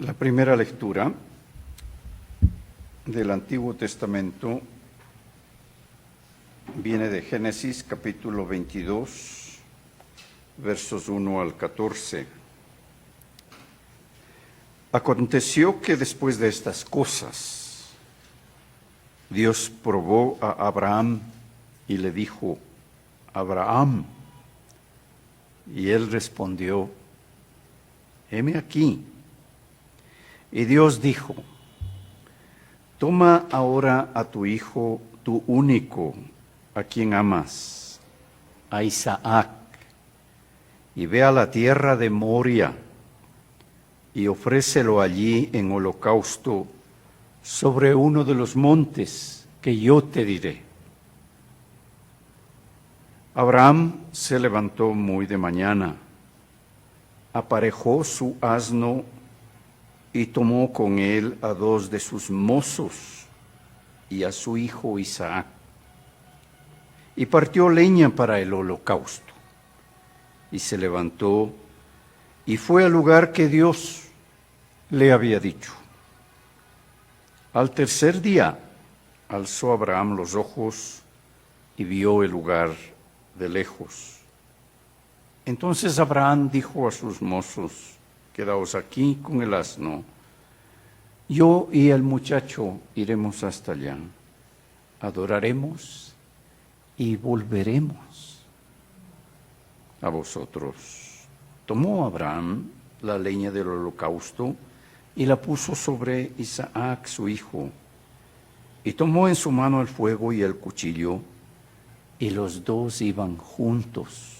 La primera lectura del Antiguo Testamento viene de Génesis capítulo 22, versos 1 al 14. Aconteció que después de estas cosas, Dios probó a Abraham y le dijo: Abraham. Y él respondió: heme aquí. Y Dios dijo: toma ahora a tu hijo, tu único, a quien amas, a Isaac, y ve a la tierra de Moria, y ofrécelo allí en holocausto sobre uno de los montes que yo te diré. Abraham se levantó muy de mañana, aparejó su asno y tomó con él a 2 de sus mozos y a su hijo Isaac, y partió leña para el holocausto, y se levantó y fue al lugar que Dios le había dicho. Al tercer día alzó Abraham los ojos y vio el lugar de lejos. Entonces Abraham dijo a sus mozos: quedaos aquí con el asno, yo y el muchacho iremos hasta allá, adoraremos y volveremos a vosotros. Tomó Abraham la leña del holocausto y la puso sobre Isaac su hijo, y tomó en su mano el fuego y el cuchillo, y los dos iban juntos.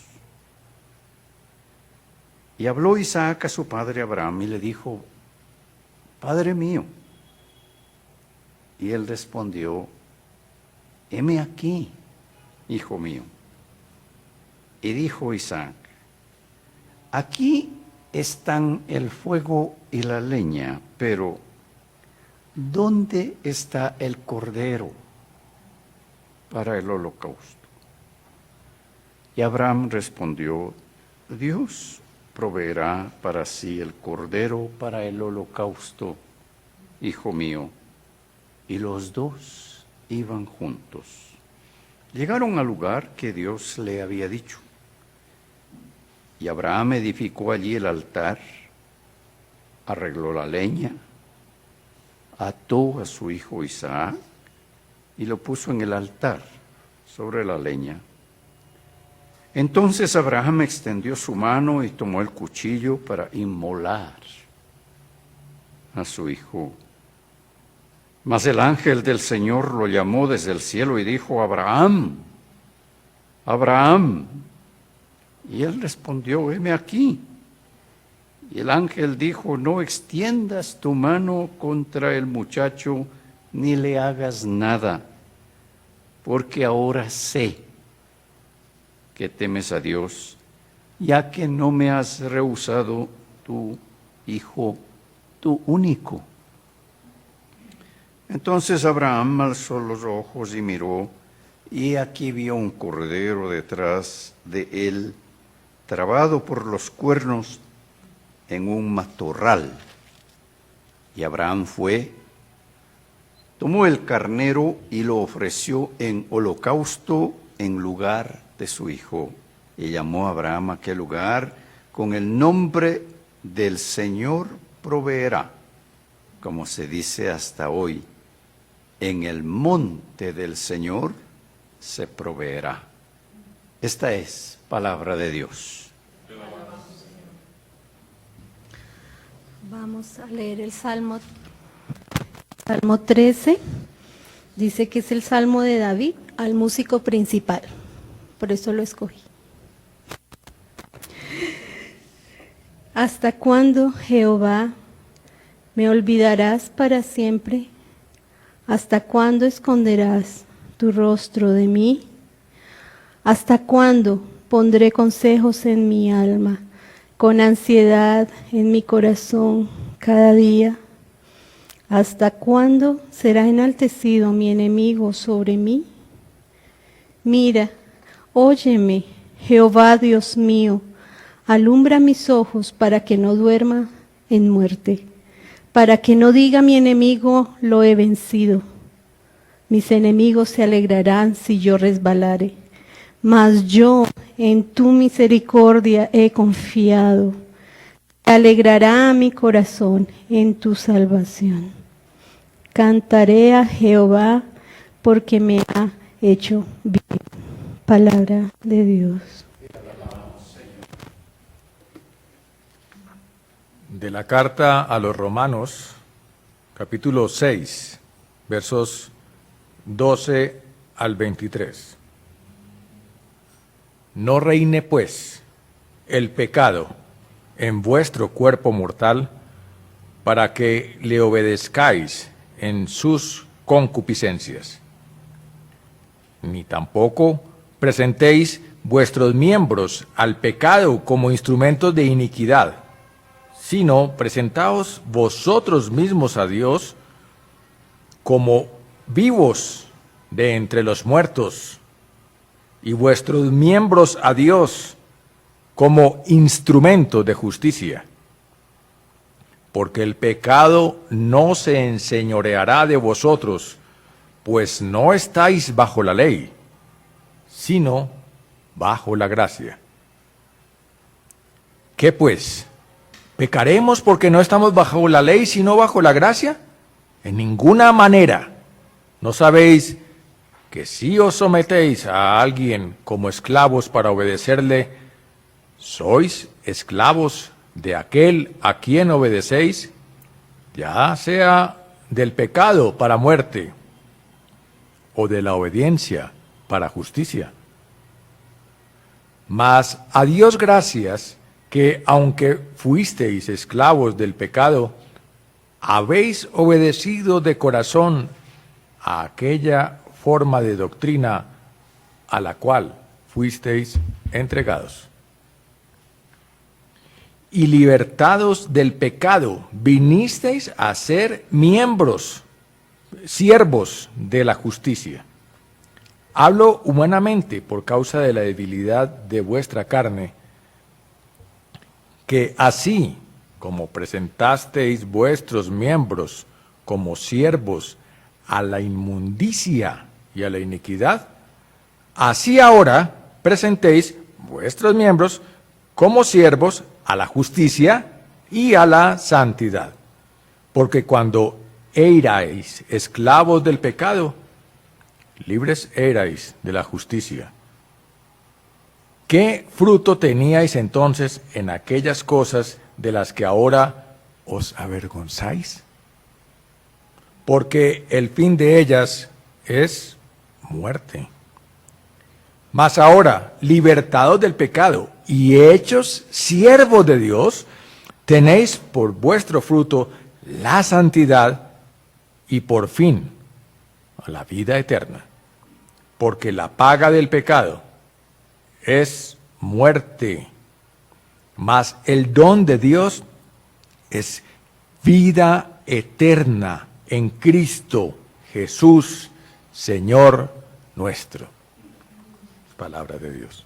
Y habló Isaac a su padre Abraham y le dijo: Padre mío. Y él respondió: heme aquí, hijo mío. Y dijo Isaac: aquí están el fuego y la leña, pero ¿dónde está el cordero para el holocausto? Y Abraham respondió: Dios proveerá para sí el cordero para el holocausto, hijo mío. Y los dos iban juntos. Llegaron al lugar que Dios le había dicho. Y Abraham edificó allí el altar, arregló la leña, ató a su hijo Isaac y lo puso en el altar sobre la leña. Entonces Abraham extendió su mano y tomó el cuchillo para inmolar a su hijo. Mas el ángel del Señor lo llamó desde el cielo y dijo: Abraham, Abraham. Y él respondió: heme aquí. Y el ángel dijo: no extiendas tu mano contra el muchacho, ni le hagas nada, porque ahora sé que temes a Dios, ya que no me has rehusado tu hijo, tu único. Entonces Abraham alzó los ojos y miró, y aquí vio un cordero detrás de él, trabado por los cuernos en un matorral. Y Abraham fue, tomó el carnero y lo ofreció en holocausto en lugar de su hijo. Y llamó a Abraham a aquel lugar con el nombre del Señor proveerá, como se dice hasta hoy: en el monte del Señor se proveerá. Esta es palabra de Dios. Vamos a leer el Salmo 13. Dice que es el Salmo de David al músico principal. Por eso lo escogí. ¿Hasta cuándo, Jehová, me olvidarás para siempre? ¿Hasta cuándo esconderás tu rostro de mí? ¿Hasta cuándo pondré consejos en mi alma, con ansiedad en mi corazón cada día? ¿Hasta cuándo será enaltecido mi enemigo sobre mí? Mira, óyeme, Jehová Dios mío, alumbra mis ojos para que no duerma en muerte, para que no diga mi enemigo, lo he vencido. Mis enemigos se alegrarán si yo resbalare, mas yo en tu misericordia he confiado. Se alegrará mi corazón en tu salvación. Cantaré a Jehová porque me ha hecho bien. Palabra de Dios. De la carta a los Romanos, capítulo 6, versos 12 al 23. No reine, pues, el pecado en vuestro cuerpo mortal, para que le obedezcáis en sus concupiscencias. Ni tampoco presentéis vuestros miembros al pecado como instrumentos de iniquidad, sino presentaos vosotros mismos a Dios como vivos de entre los muertos, y vuestros miembros a Dios como instrumento de justicia. Porque el pecado no se enseñoreará de vosotros, pues no estáis bajo la ley, sino bajo la gracia. ¿Qué pues? ¿Pecaremos porque no estamos bajo la ley, sino bajo la gracia? En ninguna manera. ¿No sabéis que si os sometéis a alguien como esclavos para obedecerle, sois esclavos de aquel a quien obedecéis, ya sea del pecado para muerte o de la obediencia para justicia? Mas a Dios gracias, que aunque fuisteis esclavos del pecado, habéis obedecido de corazón a aquella forma de doctrina a la cual fuisteis entregados. Y libertados del pecado, vinisteis a ser miembros, siervos de la justicia. Hablo humanamente por causa de la debilidad de vuestra carne, que así como presentasteis vuestros miembros como siervos a la inmundicia y a la iniquidad, así ahora presentéis vuestros miembros como siervos a la justicia y a la santidad. Porque cuando erais esclavos del pecado, libres erais de la justicia. ¿Qué fruto teníais entonces en aquellas cosas de las que ahora os avergonzáis? Porque el fin de ellas es muerte. Mas ahora, libertados del pecado y hechos siervos de Dios, tenéis por vuestro fruto la santidad y por fin la vida eterna. Porque la paga del pecado es muerte, mas el don de Dios es vida eterna en Cristo Jesús, Señor nuestro. Palabra de Dios.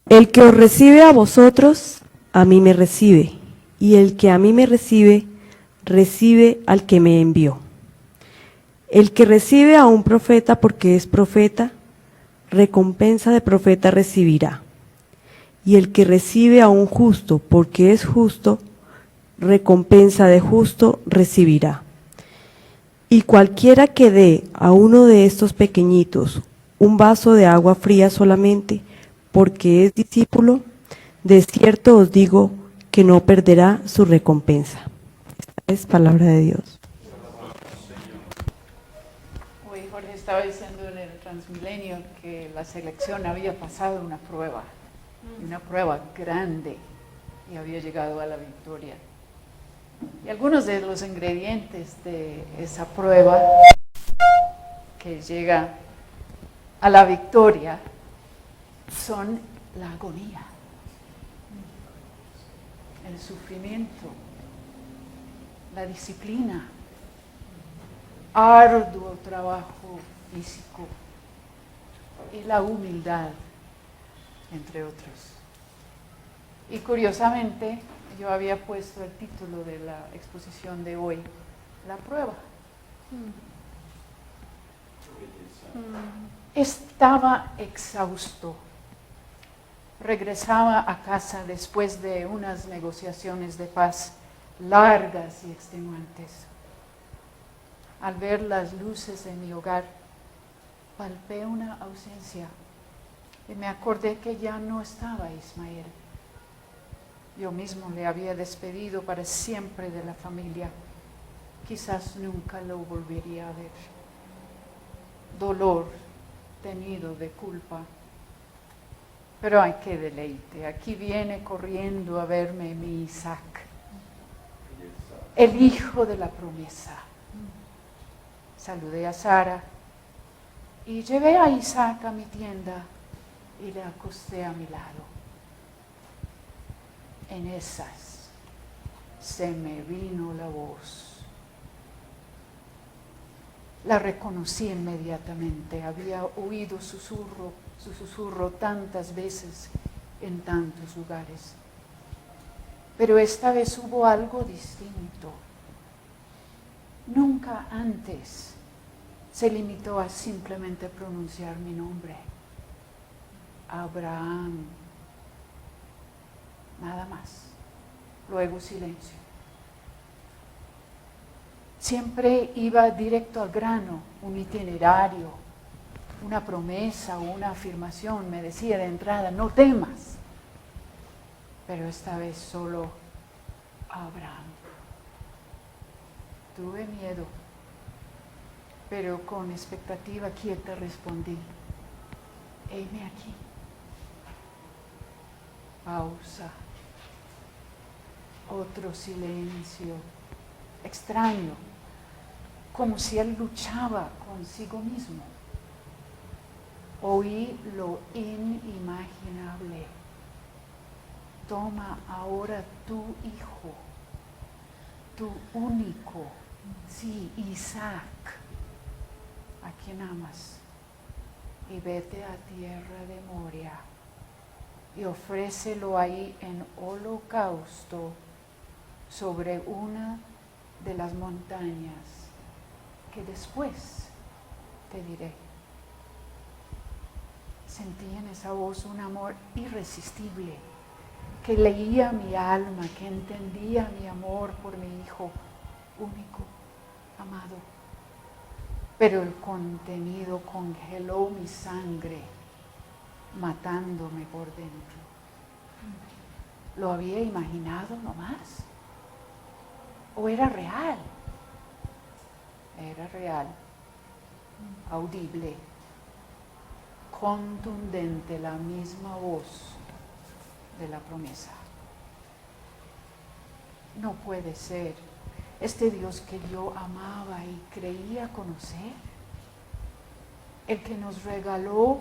El que os recibe a vosotros, a mí me recibe, y el que a mí me recibe, recibe al que me envió. El que recibe a un profeta porque es profeta, recompensa de profeta recibirá. Y el que recibe a un justo porque es justo, recompensa de justo recibirá. Y cualquiera que dé a uno de estos pequeñitos un vaso de agua fría solamente, porque es discípulo, de cierto os digo que no perderá su recompensa. Esta es palabra de Dios. Hoy Jorge estaba diciendo en el Transmilenio que la selección había pasado una prueba grande, y había llegado a la victoria. Y algunos de los ingredientes de esa prueba que llega a la victoria son la agonía, el sufrimiento, la disciplina, arduo trabajo físico y la humildad, entre otros. Y curiosamente, yo había puesto el título de la exposición de hoy, La prueba. Estaba exhausto. Regresaba a casa después de unas negociaciones de paz largas y extenuantes. Al ver las luces de mi hogar, palpé una ausencia y me acordé que ya no estaba Ismael. Yo mismo le había despedido para siempre de la familia. Quizás nunca lo volvería a ver. Dolor tenido de culpa. Pero ay, qué deleite. Aquí viene corriendo a verme mi Isaac, el hijo de la promesa. Saludé a Sara y llevé a Isaac a mi tienda y le acosté a mi lado. En esas se me vino la voz. La reconocí inmediatamente. Había oído su susurro tantas veces en tantos lugares. Pero esta vez hubo algo distinto. Nunca antes se limitó a simplemente pronunciar mi nombre. Abraham. Nada más. Luego silencio. Siempre iba directo al grano, un itinerario, una promesa o una afirmación. Me decía de entrada, no temas. Pero esta vez solo Abraham. Tuve miedo, pero con expectativa quieta respondí, heme aquí. Pausa. Otro silencio, extraño, como si él luchaba consigo mismo. Oí lo inimaginable. Toma ahora tu hijo, tu único, sí, Isaac, a quien amas, y vete a tierra de Moria y ofrécelo ahí en holocausto sobre una de las montañas que después te diré. Sentí en esa voz un amor irresistible que leía mi alma, que entendía mi amor por mi hijo único, amado. Pero el contenido congeló mi sangre, matándome por dentro. ¿Lo había imaginado nomás? ¿O era real? Era real, audible, contundente, la misma voz de la promesa. No puede ser. Este Dios que yo amaba y creía conocer, el que nos regaló,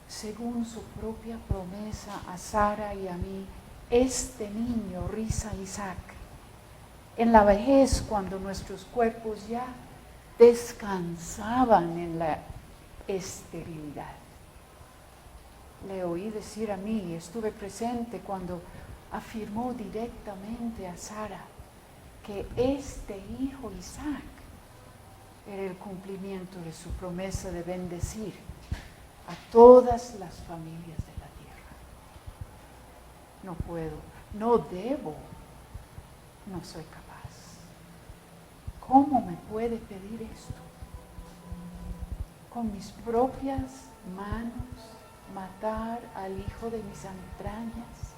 según su propia promesa, a Sara y a mí, este niño, Risa Isaac, en la vejez, cuando nuestros cuerpos ya descansaban en la esterilidad. Le oí decir a mí, estuve presente cuando afirmó directamente a Sara que este hijo Isaac era el cumplimiento de su promesa de bendecir a todas las familias de la tierra. No puedo, no debo, no soy capaz. ¿Cómo me puede pedir esto? Con mis propias manos matar al hijo de mis entrañas,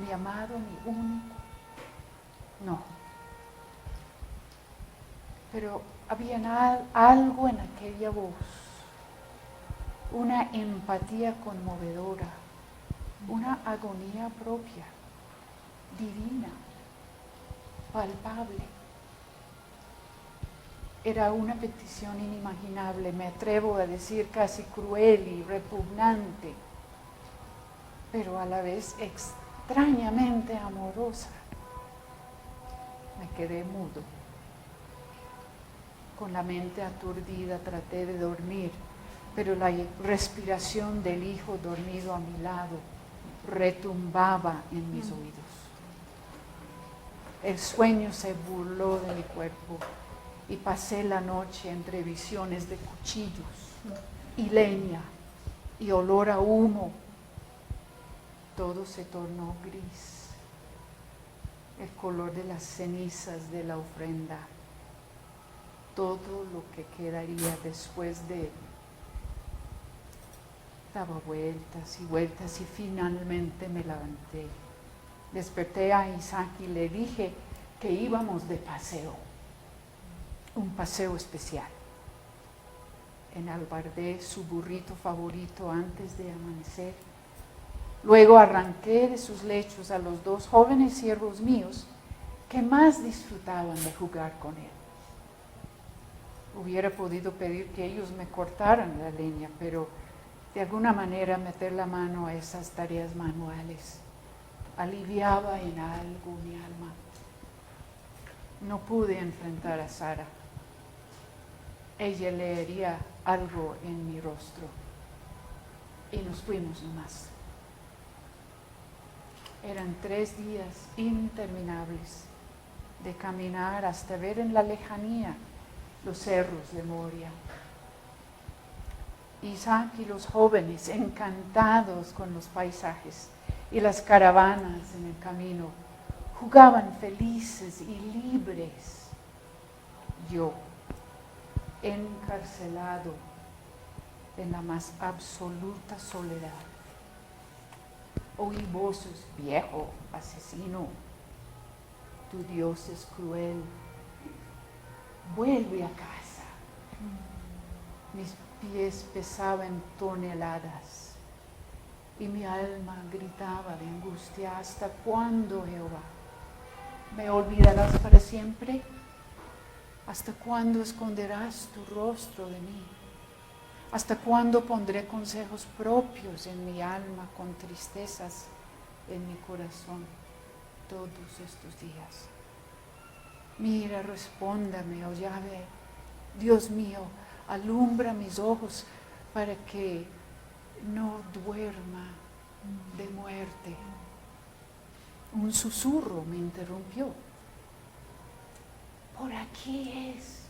mi amado, mi único. No. Pero había algo en aquella voz, una empatía conmovedora, una agonía propia, divina, palpable. Era una petición inimaginable, me atrevo a decir casi cruel y repugnante, pero a la vez extrañamente amorosa. Me quedé mudo. Con la mente aturdida traté de dormir, pero la respiración del hijo dormido a mi lado retumbaba en mis oídos. El sueño se burló de mi cuerpo y pasé la noche entre visiones de cuchillos y leña y olor a humo. Todo se tornó gris, el color de las cenizas de la ofrenda, todo lo que quedaría después de... Daba vueltas y vueltas y finalmente me levanté. Desperté a Isaac y le dije que íbamos de paseo, un paseo especial. Enalbardé su burrito favorito antes de amanecer. Luego arranqué de sus lechos a los 2 jóvenes siervos míos que más disfrutaban de jugar con él. Hubiera podido pedir que ellos me cortaran la leña, pero de alguna manera meter la mano a esas tareas manuales aliviaba en algo mi alma. No pude enfrentar a Sara. Ella leería algo en mi rostro. Y nos fuimos nomás. Eran 3 días interminables de caminar hasta ver en la lejanía los cerros de Moria. Isaac y los jóvenes, encantados con los paisajes y las caravanas en el camino, jugaban felices y libres. Yo, encarcelado en la más absoluta soledad, oí voces: viejo, asesino, tu Dios es cruel, vuelve a casa. Mis pies pesaban toneladas y mi alma gritaba de angustia: ¿hasta cuándo, Jehová? ¿Me olvidarás para siempre? ¿Hasta cuándo esconderás tu rostro de mí? ¿Hasta cuándo pondré consejos propios en mi alma con tristezas en mi corazón todos estos días? Mira, respóndame, oh Yahvé, Dios mío, alumbra mis ojos para que no duerma de muerte. Un susurro me interrumpió. Por aquí es.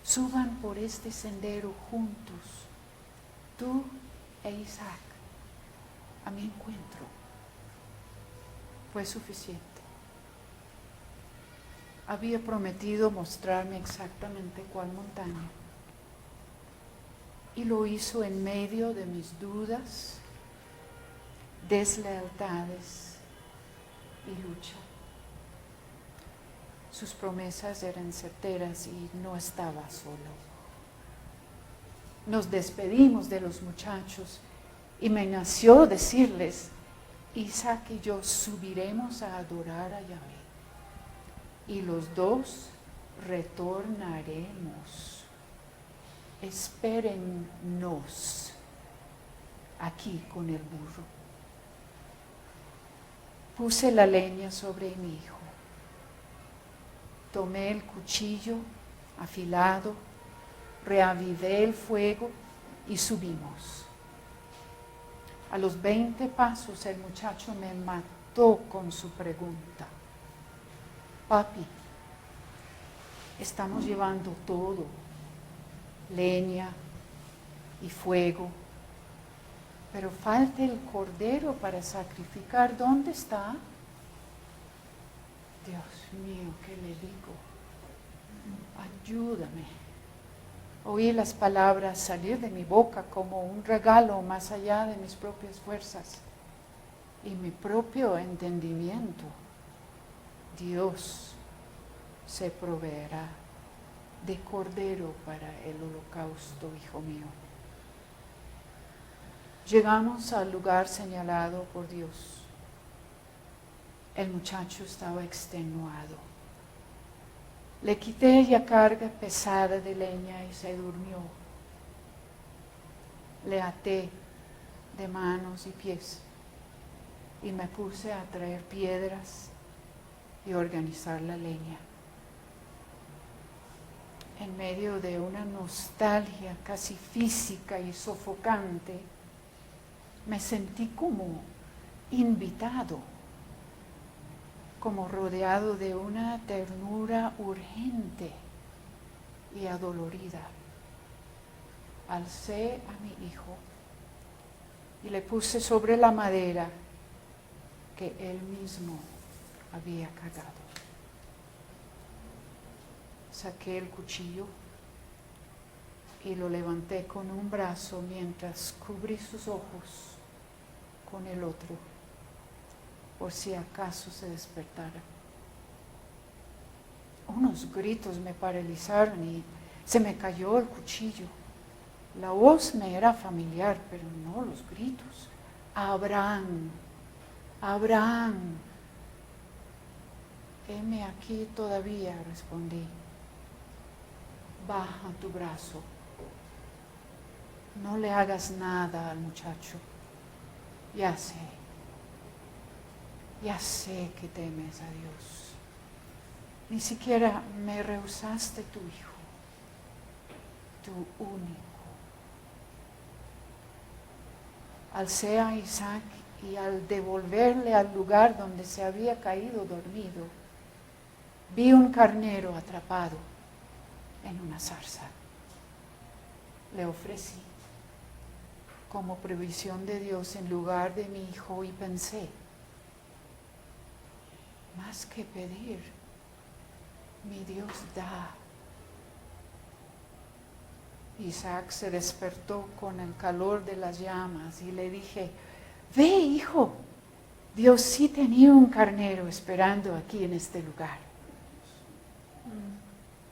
Suban por este sendero juntos, tú e Isaac, a mi encuentro. Fue suficiente. Había prometido mostrarme exactamente cuál montaña. Y lo hizo en medio de mis dudas, deslealtades y lucha. Sus promesas eran certeras y no estaba solo. Nos despedimos de los muchachos y me nació decirles: Isaac y yo subiremos a adorar a Yahvé y los 2 retornaremos. Espérennos aquí con el burro. Puse la leña sobre mi hijo. Tomé el cuchillo afilado, reavivé el fuego y subimos. A los 20 pasos el muchacho me mató con su pregunta: papi, estamos llevando todo, leña y fuego, pero falta el cordero para sacrificar. ¿Dónde está? Dios mío, ¿qué le digo? Ayúdame. Oí las palabras salir de mi boca como un regalo más allá de mis propias fuerzas y mi propio entendimiento. Dios se proveerá de cordero para el holocausto, hijo mío. Llegamos al lugar señalado por Dios. El muchacho estaba extenuado. Le quité la carga pesada de leña y se durmió. Le até de manos y pies y me puse a traer piedras y organizar la leña. En medio de una nostalgia casi física y sofocante, me sentí como invitado, como rodeado de una ternura urgente y adolorida. Alcé a mi hijo y le puse sobre la madera que él mismo había cargado. Saqué el cuchillo y lo levanté con un brazo mientras cubrí sus ojos con el otro, por si acaso se despertara. Unos gritos me paralizaron y se me cayó el cuchillo. La voz me era familiar, pero no los gritos. Abraham, Abraham. Heme aquí todavía, respondí. Baja tu brazo. No le hagas nada al muchacho. Ya sé que temes a Dios. Ni siquiera me rehusaste tu hijo, tu único. Alcé a Isaac y al devolverle al lugar donde se había caído dormido, vi un carnero atrapado en una zarza. Le ofrecí como provisión de Dios en lugar de mi hijo y pensé, más que pedir, mi Dios da. Isaac se despertó con el calor de las llamas y le dije, ve hijo, Dios sí tenía un carnero esperando aquí en este lugar.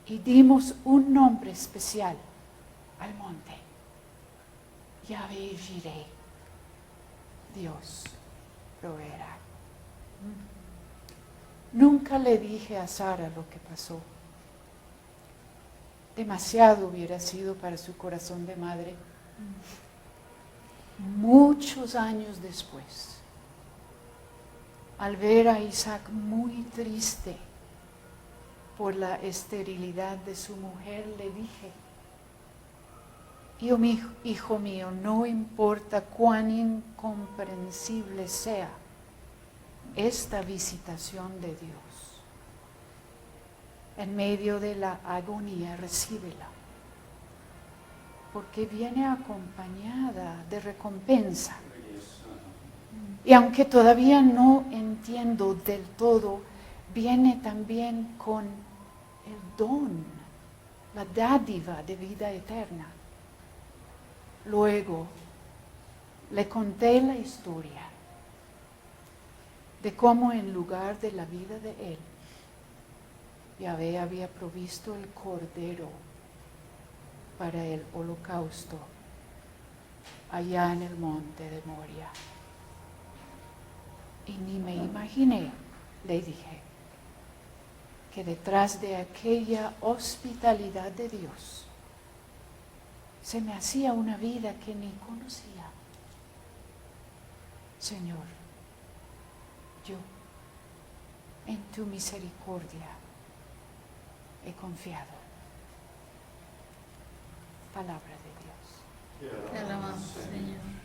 Y dimos un nombre especial al monte. Yahvé Jireh, Dios proveerá. Nunca le dije a Sara lo que pasó. Demasiado hubiera sido para su corazón de madre. Muchos años después, al ver a Isaac muy triste por la esterilidad de su mujer, le dije, hijo mío, no importa cuán incomprensible sea esta visitación de Dios, en medio de la agonía, recíbela, porque viene acompañada de recompensa. Y aunque todavía no entiendo del todo, viene también con el don, la dádiva de vida eterna. Luego le conté la historia de cómo en lugar de la vida de él, Yahvé había provisto el cordero para el holocausto allá en el monte de Moria. Y ni me imaginé, le dije, que detrás de aquella hospitalidad de Dios se me hacía una vida que ni conocía. Señor, yo en tu misericordia he confiado. Palabra de Dios. Te alabamos, Señor.